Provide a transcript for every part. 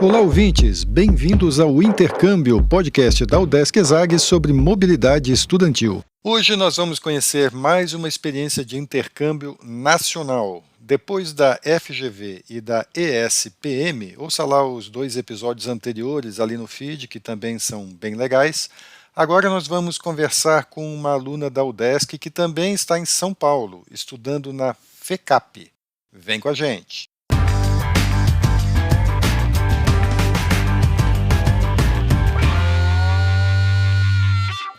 Olá, ouvintes! Bem-vindos ao Intercâmbio, podcast da UDESC ESAG sobre mobilidade estudantil. Hoje nós vamos conhecer mais uma experiência de intercâmbio nacional. Depois da FGV e da ESPM, ouça lá os 2 episódios anteriores ali no feed, que também são bem legais. Agora nós vamos conversar com uma aluna da UDESC que também está em São Paulo, estudando na FECAP. Vem com a gente!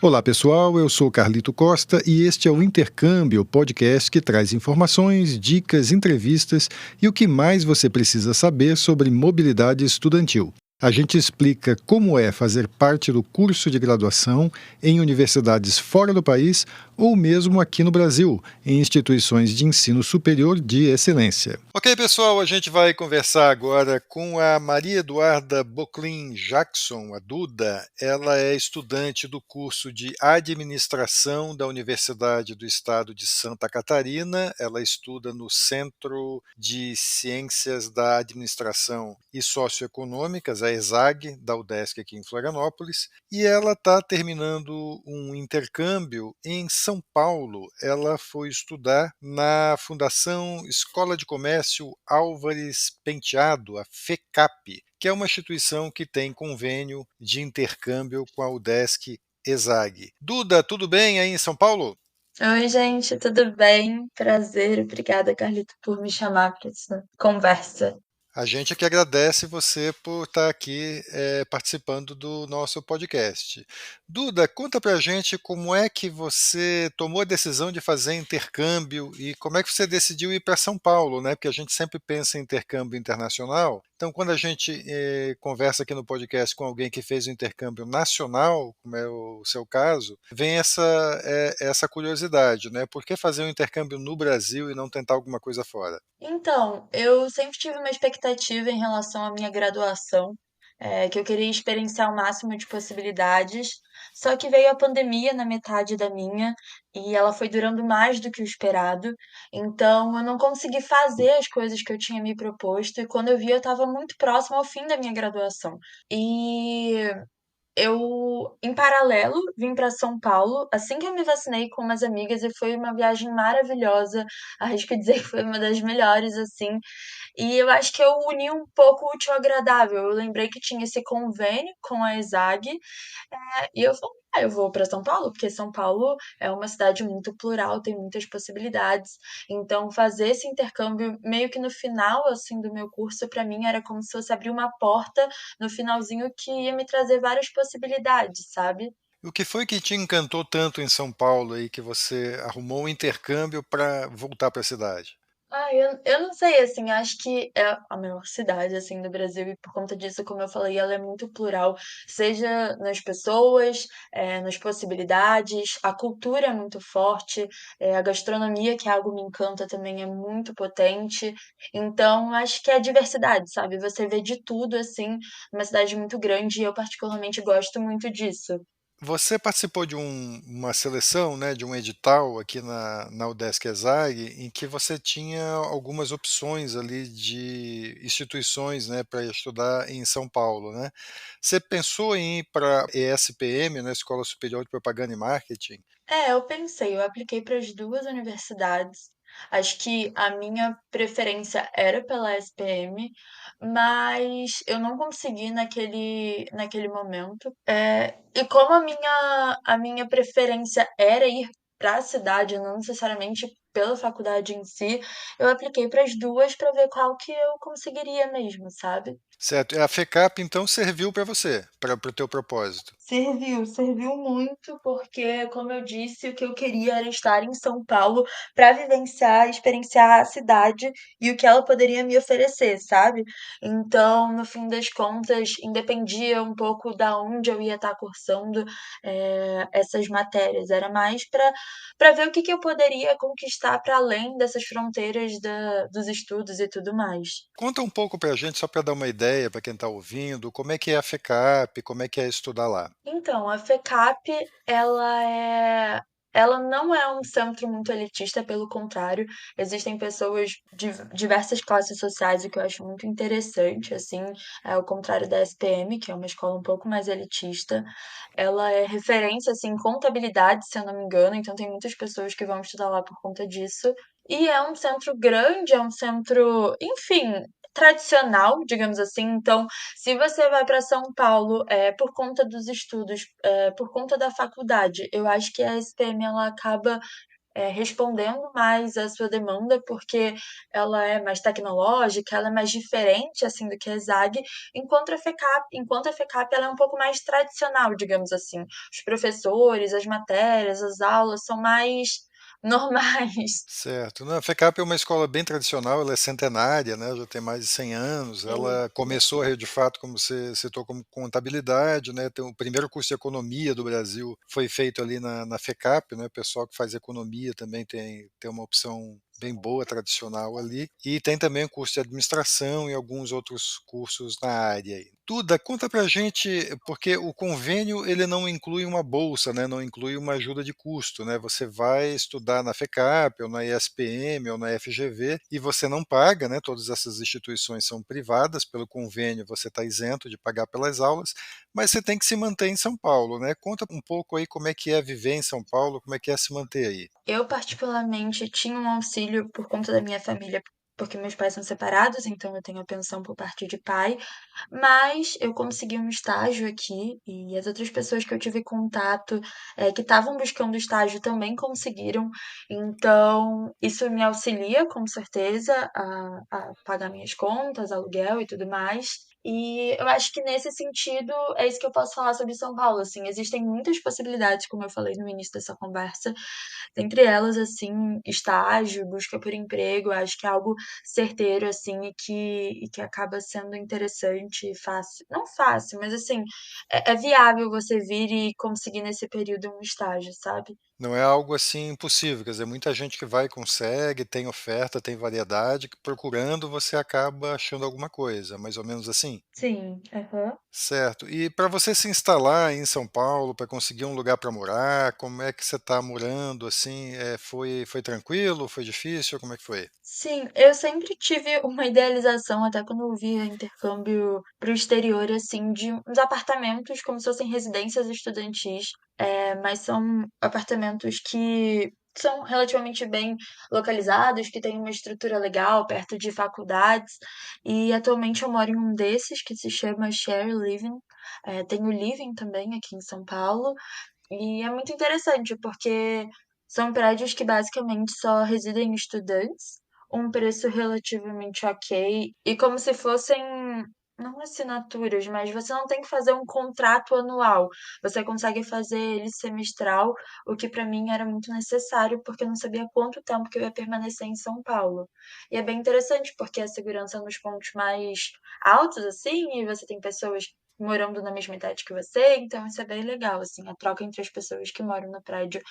Olá pessoal, eu sou Carlito Costa e este é o Intercâmbio, podcast que traz informações, dicas, entrevistas e o que mais você precisa saber sobre mobilidade estudantil. A gente explica como é fazer parte do curso de graduação em universidades fora do país ou mesmo aqui no Brasil, em instituições de ensino superior de excelência. Ok, pessoal, a gente vai conversar agora com a Maria Eduarda Boclin Jackson, a Duda. Ela é estudante do curso de Administração da Universidade do Estado de Santa Catarina. Ela estuda no Centro de Ciências da Administração e Socioeconômicas, a ESAG, da UDESC aqui em Florianópolis, e ela está terminando um intercâmbio em São Paulo. Ela foi estudar na Fundação Escola de Comércio Álvares Penteado, a FECAP, que é uma instituição que tem convênio de intercâmbio com a UDESC ESAG. Duda, tudo bem aí em São Paulo? Oi, gente, tudo bem? Prazer, obrigada, Carlito, por me chamar para essa conversa. A gente é que agradece você por estar aqui participando do nosso podcast. Duda, conta pra gente como é que você tomou a decisão de fazer intercâmbio e como é que você decidiu ir para São Paulo, né? Porque a gente sempre pensa em intercâmbio internacional. Então, quando a gente conversa aqui no podcast com alguém que fez um intercâmbio nacional, como é o seu caso, vem essa curiosidade, né? Por que fazer um intercâmbio no Brasil e não tentar alguma coisa fora? Então, eu sempre tive uma expectativa em relação à minha graduação, que eu queria experienciar o máximo de possibilidades, só que veio a pandemia na metade da minha e ela foi durando mais do que o esperado, então eu não consegui fazer as coisas que eu tinha me proposto e quando eu vi eu estava muito próximo ao fim da minha graduação. E eu, em paralelo, vim para São Paulo assim que eu me vacinei com umas amigas e foi uma viagem maravilhosa. Arrisco dizer que foi uma das melhores, assim. E eu acho que eu uni um pouco o útil ao agradável. Eu lembrei que tinha esse convênio com a ESAG, e eu falei, eu vou para São Paulo, porque São Paulo é uma cidade muito plural, tem muitas possibilidades. Então, fazer esse intercâmbio meio que no final assim do meu curso, para mim era como se fosse abrir uma porta no finalzinho que ia me trazer várias possibilidades, sabe? O que foi que te encantou tanto em São Paulo aí que você arrumou um intercâmbio para voltar para a cidade? Eu não sei, assim, acho que é a menor cidade, assim, do Brasil e por conta disso, como eu falei, ela é muito plural, seja nas pessoas, nas possibilidades, a cultura é muito forte, a gastronomia, que é algo que me encanta também, é muito potente. Então, acho que é a diversidade, sabe? Você vê de tudo, assim, numa cidade muito grande e eu particularmente gosto muito disso. Você participou de uma seleção, né, de um edital aqui na UDESC ESAG, em que você tinha algumas opções ali de instituições, né, para estudar em São Paulo, né? Você pensou em ir para a ESPM, né, Escola Superior de Propaganda e Marketing? Eu pensei, eu apliquei para as 2 universidades. Acho que a minha preferência era pela SPM, mas eu não consegui naquele momento. E como a minha preferência era ir para a cidade, não necessariamente pela faculdade em si, eu apliquei para as 2 para ver qual que eu conseguiria mesmo, sabe? Certo. A FECAP, então, serviu para você, para o teu propósito. Serviu muito, porque, como eu disse, o que eu queria era estar em São Paulo para vivenciar, experienciar a cidade e o que ela poderia me oferecer, sabe? Então, no fim das contas, independia um pouco da onde eu ia estar cursando essas matérias. Era mais para ver o que eu poderia conquistar para além dessas fronteiras dos estudos e tudo mais. Conta um pouco para a gente, só para dar uma ideia para quem está ouvindo, como é que é a FECAP, como é que é estudar lá. Então, a FECAP, ela ela não é um centro muito elitista, pelo contrário, existem pessoas de diversas classes sociais, o que eu acho muito interessante, assim, ao contrário da SPM, que é uma escola um pouco mais elitista. Ela é referência, assim, em contabilidade, se eu não me engano, então tem muitas pessoas que vão estudar lá por conta disso. E é um centro grande, é um centro, enfim, tradicional, digamos assim. Então, se você vai para São Paulo por conta dos estudos, por conta da faculdade, eu acho que a SPM ela acaba respondendo mais à sua demanda, porque ela é mais tecnológica, ela é mais diferente assim do que a ESAG, enquanto a FECAP ela é um pouco mais tradicional, digamos assim. Os professores, as matérias, as aulas são mais normais. Certo. Não, a FECAP é uma escola bem tradicional, ela é centenária, né, já tem mais de 100 anos. Ela Isso. começou, de fato, como você citou, como contabilidade, né, tem o primeiro curso de economia do Brasil foi feito ali na FECAP, né, o pessoal que faz economia também tem uma opção bem boa, tradicional ali. E tem também o curso de administração e alguns outros cursos na área aí. Duda, conta pra gente, porque o convênio ele não inclui uma bolsa, né, não inclui uma ajuda de custo, né? Você vai estudar na FECAP ou na ESPM ou na FGV e você não paga, né? Todas essas instituições são privadas, pelo convênio você está isento de pagar pelas aulas, mas você tem que se manter em São Paulo, né? Conta um pouco aí como é que é viver em São Paulo, como é que é se manter aí. Eu, particularmente, tinha um auxílio por conta da minha família, porque meus pais são separados, então eu tenho a pensão por parte de pai, mas eu consegui um estágio aqui e as outras pessoas que eu tive contato, que estavam buscando estágio também conseguiram, então isso me auxilia com certeza a pagar minhas contas, aluguel e tudo mais. E eu acho que nesse sentido é isso que eu posso falar sobre São Paulo, assim, existem muitas possibilidades, como eu falei no início dessa conversa, dentre elas, assim, estágio, busca por emprego, acho que é algo certeiro, assim, e que acaba sendo interessante e fácil. Não fácil, mas assim, é viável você vir e conseguir nesse período um estágio, sabe? Não é algo assim impossível, quer dizer, muita gente que vai e consegue, tem oferta, tem variedade, que procurando você acaba achando alguma coisa, mais ou menos assim? Sim, aham. Certo. E para você se instalar em São Paulo, para conseguir um lugar para morar, como é que você está morando assim? Foi tranquilo? Foi difícil? Como é que foi? Sim, eu sempre tive uma idealização, até quando eu via intercâmbio para o exterior, assim, de uns apartamentos como se fossem residências estudantis, mas são apartamentos que são relativamente bem localizados, que têm uma estrutura legal, perto de faculdades, e atualmente eu moro em um desses que se chama Share Living. Tem o Living também aqui em São Paulo, e é muito interessante, porque são prédios que basicamente só residem estudantes, um preço relativamente ok, e como se fossem, não assinaturas, mas você não tem que fazer um contrato anual, você consegue fazer ele semestral, o que para mim era muito necessário, porque eu não sabia quanto tempo que eu ia permanecer em São Paulo. E é bem interessante, porque a segurança nos pontos mais altos, assim, e você tem pessoas morando na mesma idade que você, então isso é bem legal, assim, a troca entre as pessoas que moram no prédio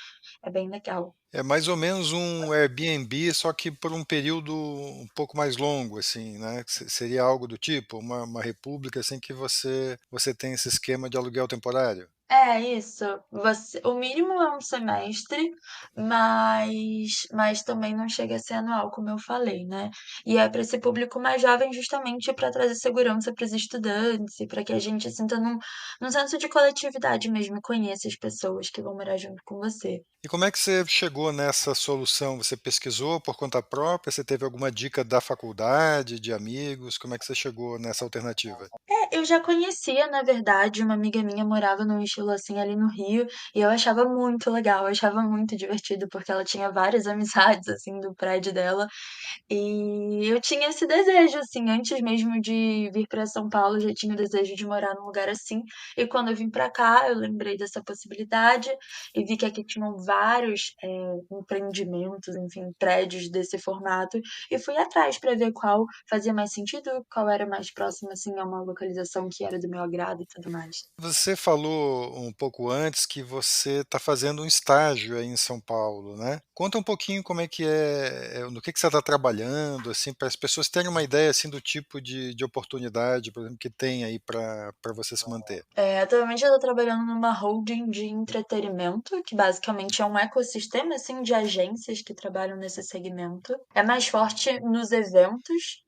é bem legal. É mais ou menos um Airbnb, só que por um período um pouco mais longo, assim, né? Seria algo do tipo, uma república assim que você tem esse esquema de aluguel temporário. É, isso. O mínimo é um semestre, mas também não chega a ser anual, como eu falei, né? E é para esse público mais jovem, justamente para trazer segurança para os estudantes e para que a gente sinta num senso de coletividade mesmo, e conheça as pessoas que vão morar junto com você. E como é que você chegou nessa solução? Você pesquisou por conta própria? Você teve alguma dica da faculdade, de amigos? Como é que você chegou nessa alternativa? Eu já conhecia, na verdade, uma amiga minha morava num estilo assim ali no Rio, e eu achava muito legal, eu achava muito divertido, porque ela tinha várias amizades assim do prédio dela. E eu tinha esse desejo, assim, antes mesmo de vir para São Paulo, eu já tinha o desejo de morar num lugar assim. E quando eu vim para cá, eu lembrei dessa possibilidade e vi que aqui tinham vários empreendimentos, enfim, prédios desse formato. E fui atrás para ver qual fazia mais sentido, qual era mais próximo, assim, a uma localização que era do meu agrado e tudo mais. Você falou um pouco antes que você está fazendo um estágio aí em São Paulo, né? Conta um pouquinho como é que no que você está trabalhando, assim, para as pessoas terem uma ideia assim do tipo de oportunidade, por exemplo, que tem aí para você se manter. Atualmente eu tô trabalhando numa holding de entretenimento, que basicamente é um ecossistema assim de agências que trabalham nesse segmento. É mais forte nos eventos.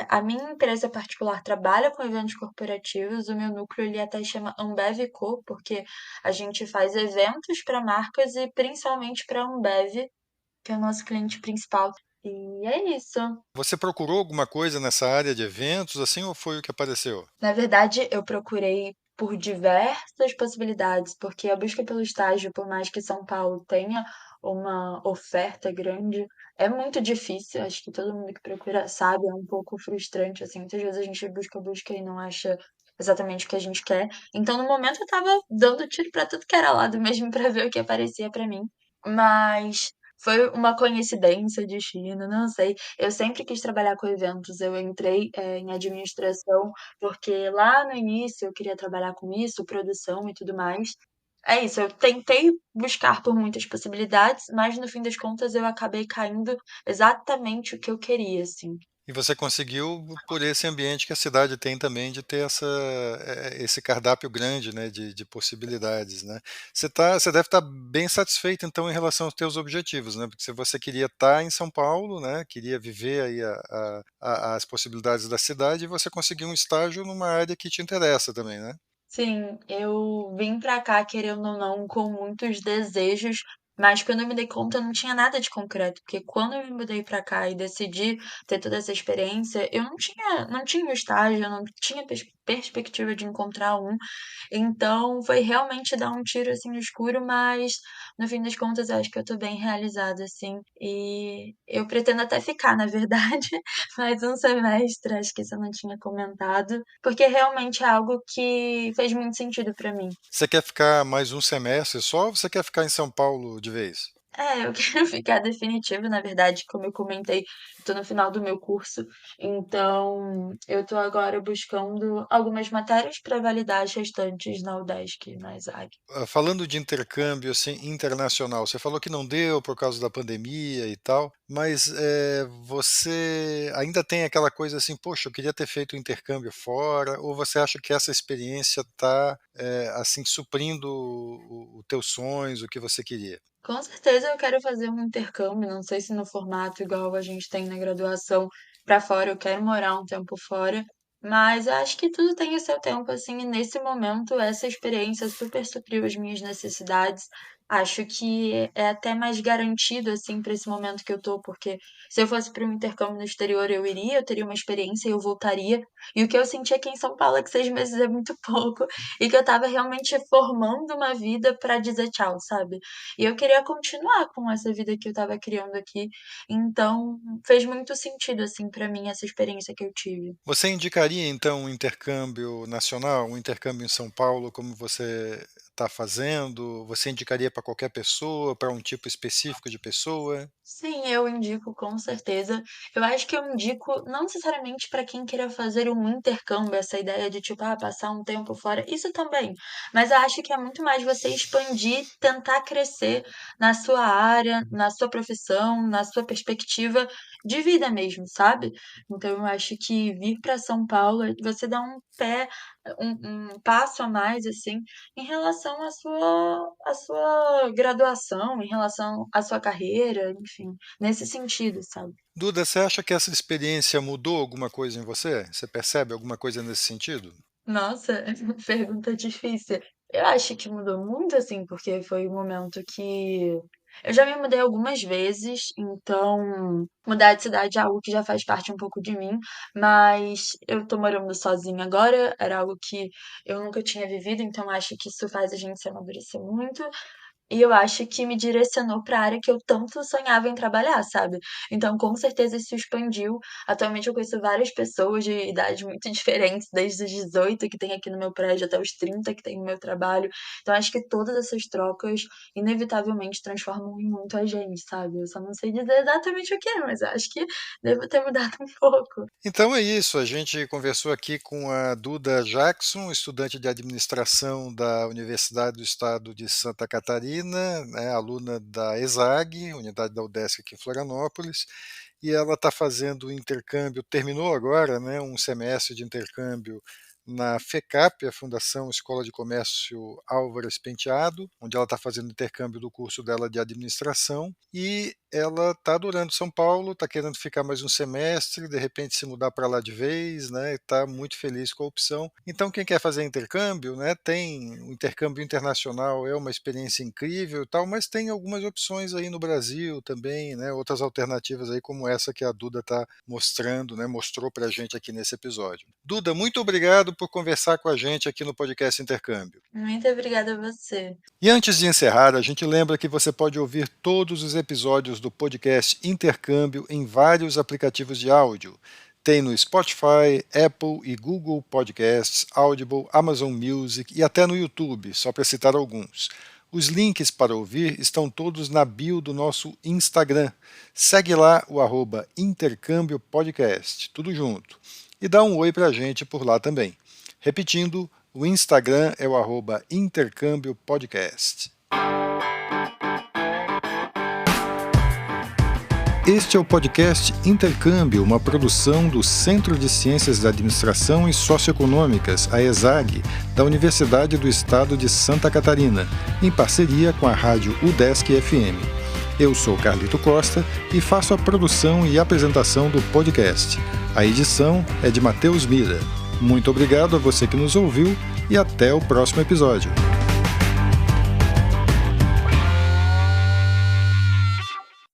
A minha empresa particular trabalha com eventos corporativos. O meu núcleo ele até chama Ambev Co, porque a gente faz eventos para marcas e principalmente para a Ambev, que é o nosso cliente principal. E é isso. Você procurou alguma coisa nessa área de eventos, assim, ou foi o que apareceu? Na verdade, eu procurei por diversas possibilidades, porque a busca pelo estágio, por mais que São Paulo tenha uma oferta grande, é muito difícil. Acho que todo mundo que procura sabe, é um pouco frustrante, assim. Muitas vezes a gente busca e não acha exatamente o que a gente quer. Então, no momento, eu tava dando tiro pra tudo que era lado mesmo pra ver o que aparecia pra mim. Mas foi uma coincidência, destino, não sei. Eu sempre quis trabalhar com eventos. Eu entrei, em administração porque lá no início eu queria trabalhar com isso, produção e tudo mais. É isso, eu tentei buscar por muitas possibilidades, mas no fim das contas eu acabei caindo exatamente o que eu queria, assim. E você conseguiu por esse ambiente que a cidade tem também de ter esse cardápio grande, né, de possibilidades, né? Você deve estar bem satisfeito então em relação aos teus objetivos, né? Porque se você queria estar em São Paulo, né, queria viver aí as possibilidades da cidade, e você conseguiu um estágio numa área que te interessa também, né? Sim, eu vim pra cá, querendo ou não, com muitos desejos, mas quando eu me dei conta, não tinha nada de concreto, porque quando eu me mudei pra cá e decidi ter toda essa experiência, eu não tinha o estágio, eu não tinha perspectiva de encontrar um. Então, foi realmente dar um tiro assim no escuro, mas no fim das contas, eu acho que eu tô bem realizada, assim. E eu pretendo até ficar, na verdade, mais um semestre, acho que isso eu não tinha comentado, porque realmente é algo que fez muito sentido pra mim. Você quer ficar mais um semestre só ou você quer ficar em São Paulo de vez? Eu quero ficar definitivo, na verdade, como eu comentei, tô no final do meu curso, então eu tô agora buscando algumas matérias para validar as restantes na UDESC e na ESAG. Falando de intercâmbio assim internacional, você falou que não deu por causa da pandemia e tal, mas você ainda tem aquela coisa assim, poxa, eu queria ter feito o intercâmbio fora, ou você acha que essa experiência está assim suprindo os teus sonhos, o que você queria? Com certeza eu quero fazer um intercâmbio, não sei se no formato igual a gente tem na graduação para fora, eu quero morar um tempo fora, mas eu acho que tudo tem o seu tempo, assim, e nesse momento essa experiência super supriu as minhas necessidades. Acho que é até mais garantido, assim, para esse momento que eu tô, porque se eu fosse para um intercâmbio no exterior, eu teria uma experiência e eu voltaria. E o que eu senti aqui em São Paulo é que 6 meses é muito pouco, e que eu tava realmente formando uma vida para dizer tchau, sabe? E eu queria continuar com essa vida que eu estava criando aqui. Então, fez muito sentido, assim, pra mim, essa experiência que eu tive. Você indicaria então um intercâmbio nacional, um intercâmbio em São Paulo, como você está fazendo? Você indicaria para qualquer pessoa, para um tipo específico de pessoa? Sim, eu indico com certeza. Eu acho que eu indico não necessariamente para quem queira fazer um intercâmbio, essa ideia de tipo, passar um tempo fora, isso também. Mas eu acho que é muito mais você expandir, tentar crescer na sua área, na sua profissão, na sua perspectiva de vida mesmo, sabe? Então eu acho que vir para São Paulo, você dá um passo a mais, assim, em relação à sua graduação, em relação à sua carreira, enfim, nesse sentido, sabe. Duda, você acha que essa experiência mudou alguma coisa em você? Você percebe alguma coisa nesse sentido? Nossa, pergunta difícil. Eu acho que mudou muito, assim, porque foi um momento que eu já me mudei algumas vezes, então mudar de cidade é algo que já faz parte um pouco de mim, mas eu tô morando sozinha agora, era algo que eu nunca tinha vivido, então acho que isso faz a gente se amadurecer muito. E eu acho que me direcionou para a área que eu tanto sonhava em trabalhar, sabe. Então com certeza isso expandiu. Atualmente eu conheço várias pessoas de idades muito diferentes, desde os 18 que tem aqui no meu prédio até os 30 que tem no meu trabalho. Então acho que todas essas trocas inevitavelmente transformam em muito a gente, sabe. Eu só não sei dizer exatamente o que é, mas eu acho que devo ter mudado um pouco. Então é isso, a gente conversou aqui com a Duda Jackson, estudante de administração da Universidade do Estado de Santa Catarina, né, aluna da ESAG, unidade da UDESC aqui em Florianópolis, e ela está fazendo intercâmbio, terminou agora, né, um semestre de intercâmbio na FECAP, a Fundação Escola de Comércio Álvares Penteado, onde ela está fazendo intercâmbio do curso dela de administração, e ela está adorando São Paulo, está querendo ficar mais um semestre, de repente se mudar para lá de vez, né? Está muito feliz com a opção. Então, quem quer fazer intercâmbio, né? Tem o intercâmbio internacional, é uma experiência incrível e tal, mas tem algumas opções aí no Brasil também, né? Outras alternativas aí como essa que a Duda está mostrando, né? Mostrou para a gente aqui nesse episódio. Duda, muito obrigado por conversar com a gente aqui no podcast Intercâmbio. Muito obrigada a você. E antes de encerrar, a gente lembra que você pode ouvir todos os episódios do podcast Intercâmbio em vários aplicativos de áudio. Tem no Spotify, Apple e Google Podcasts, Audible, Amazon Music e até no YouTube, só para citar alguns. Os links para ouvir estão todos na bio do nosso Instagram. Segue lá o @Intercâmbio Podcast, tudo junto. E dá um oi para a gente por lá também. Repetindo, o Instagram é o @Intercâmbio Podcast. Este é o podcast Intercâmbio, uma produção do Centro de Ciências da Administração e Socioeconômicas, a ESAG, da Universidade do Estado de Santa Catarina, em parceria com a rádio UDESC FM. Eu sou Carlito Costa e faço a produção e apresentação do podcast. A edição é de Matheus Mira. Muito obrigado a você que nos ouviu e até o próximo episódio.